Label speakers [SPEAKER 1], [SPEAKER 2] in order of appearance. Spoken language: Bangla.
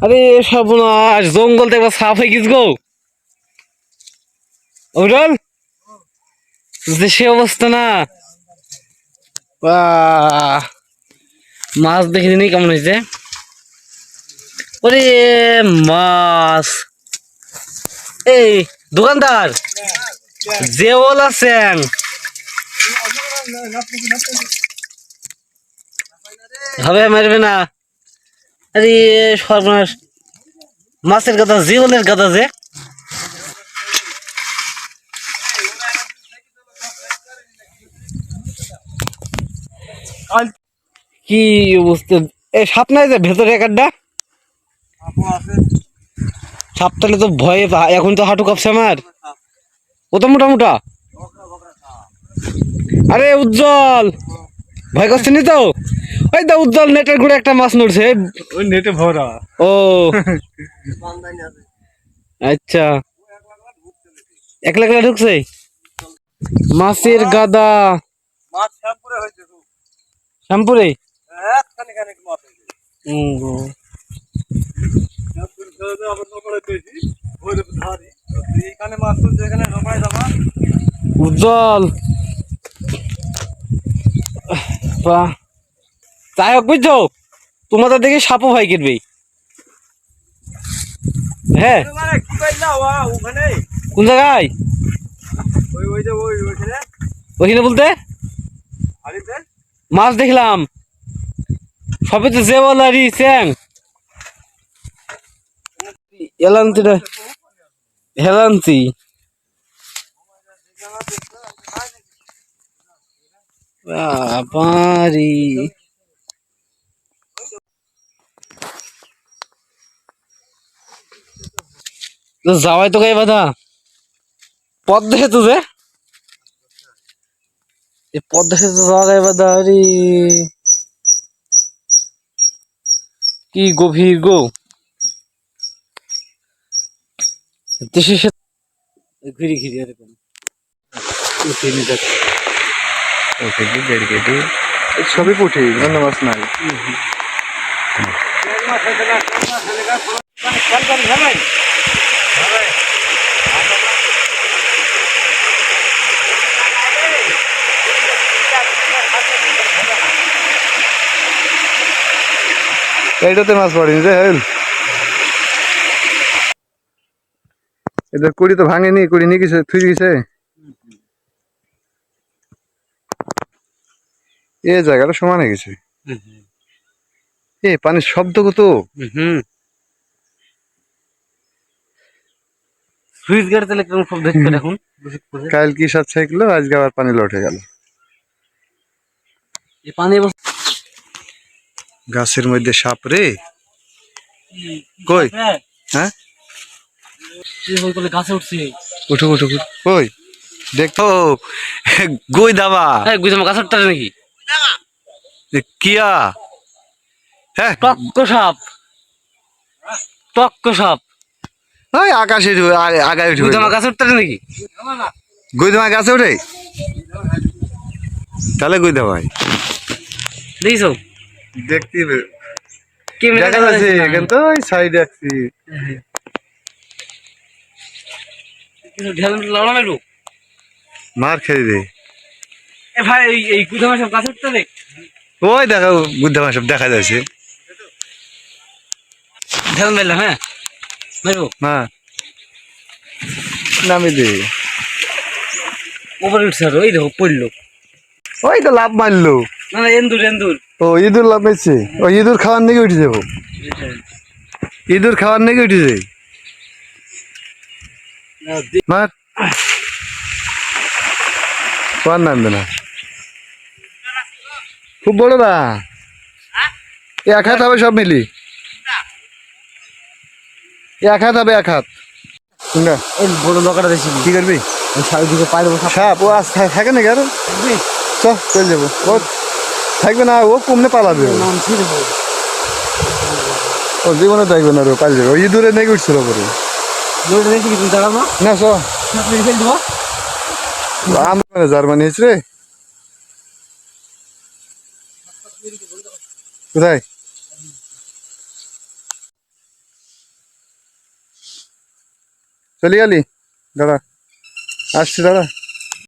[SPEAKER 1] আরে সর্বনাশ, জঙ্গল থেকে সাফ হয়ে গেছ গো। ওরল সে অবস্থা না। বাহ, মাছ দেখে নি কেমন হয়েছে। ওরে মাছ, এই দোকানদার জেওল আছেন? হবে মারবে না। আরে সর্বনাশ, মাছের কথা, জেওলের কথা যে। কি অবস্থা, এই সাপ নাই যে ভেতরে একটা সাপ তাহলে তো ভয়ে এখন তো হাঁটু কাঁপছে আমার। ও তো মোটা মোটা। আরে উজ্জ্বল, ভয় করছে নি তো? ওই তো উজ্জ্বল নেটের ঘুরে একটা মাছ নড়ছে।
[SPEAKER 2] ওই নেটে ভরা।
[SPEAKER 1] ও আচ্ছা, একলা একলা ঢুকছে মাছের গাদা।
[SPEAKER 2] মাছ শ্যামপুরে হয়েছে তো।
[SPEAKER 1] শ্যামপুরে
[SPEAKER 2] খানিক খানিক মাছ হয়েছে। শ্যামপুর ধরে আবার নকড়া পেয়েছি। ওই ধারে এইখানে মাছ তো যেখানে নকড়ায় যাবা।
[SPEAKER 1] উজ্জ্বল বাহ, যাই হোক বুঝছো, তোমাদের দেখে সাপও ভয় কিনবে। হ্যাঁ,
[SPEAKER 2] মানে কি কইলা ওখানে
[SPEAKER 1] কোন জায়গায়?
[SPEAKER 2] ওই ওই যে ওইখানে
[SPEAKER 1] ওইখানে বলতে
[SPEAKER 2] হাড়িতে
[SPEAKER 1] মাছ দেখলাম সবে তো জেওয়াল আর চ্যাং। এলান্তিটা হেলান্তি। বাবারি, যাওয়াই তো গায়ে বাধা। পথ দেখে তো যে এই পথ দেখে তো যাওয়া গায়ে বাধা। আরে কি গভীর গো। দেশে ঘিরি ঘিরি এরকম
[SPEAKER 2] সবই পুঠি, অন্য মাছ নাই। এইটাতে মাছ পড়েনি রে। এদের কুড়ি তো ভাঙেনি, কুড়ি নিয়ে গেছে, থুই গেছে। এই জায়গাটা সমান হয়ে গেছে। এ পানির শব্দ কত।
[SPEAKER 1] সুইচ গাড়ি তাহলে কেমন সব দেখতে এখন।
[SPEAKER 2] কাল কি 7-6 কিলো, আজকে আবার পানি লটে গেল।
[SPEAKER 1] এই পানি
[SPEAKER 2] গাছের মধ্যে সাপ রে। কই? হ্যাঁ,
[SPEAKER 1] গাছে উঠছে।
[SPEAKER 2] উঠুক উঠুক উঠুক। কই দেখো, গই দাবা
[SPEAKER 1] গুই জামা গাছে উঠতে নাকি?
[SPEAKER 2] কিয়া। হ্যাঁ,
[SPEAKER 1] টক্ক সাপ, টক্ক সাপ।
[SPEAKER 2] ওই আকাশে আগায় উঠে
[SPEAKER 1] গুই জামা গাছে উঠতে নাকি?
[SPEAKER 2] গই দামা গাছে উঠে, তাহলে গই দাবাই
[SPEAKER 1] দেখিছো
[SPEAKER 2] দেখতে
[SPEAKER 1] ক্যামেরা
[SPEAKER 2] দেখা যাচ্ছে। এখান তো ওই সাইডে আছি। মার খেয়ে দে।
[SPEAKER 1] এ ভাই, এই গুই জামা সব গাছে উঠতে দেখ।
[SPEAKER 2] ওই দেখো বুদ্ধা সব দেখা যাচ্ছে।
[SPEAKER 1] ঢেল মেলা, হ্যাঁ মারবো।
[SPEAKER 2] মা নামি দে।
[SPEAKER 1] ওপরে উঠছে আর ওই দেখো পড়লো।
[SPEAKER 2] ওই তো লাভ মারলো।
[SPEAKER 1] না না, এন্দুর এন্দুর।
[SPEAKER 2] ও ইঁদুর লাভ মারছে। ও ইঁদুর খাওয়ার নাকি উঠে যাবো। ইঁদুর খাওয়ার নাকি উঠে যাই। মার, তোমার নামবে না। খুব বড় না, এক হাত হবে সব মিলি। এক হাত হবে, এক হাত।
[SPEAKER 1] এই বড় লকাটা দেখছি।
[SPEAKER 2] কি করবি?
[SPEAKER 1] চারিদিকে পায়ে দেবো
[SPEAKER 2] সাপ ও আজ থাকে নাকি আরো? চ চলে যাবো। ও থাকবে না, ও কমনে পালাবে। ও জীবনে থাকবে না, ও পালিয়ে যাবে। ও ইঁদুরে নাকি উঠছিল পরে। না চ, আমরা জার্মানি হয়েছে রে। কোথায়?
[SPEAKER 3] চলে গেলি দাদা, আসছি দাদা।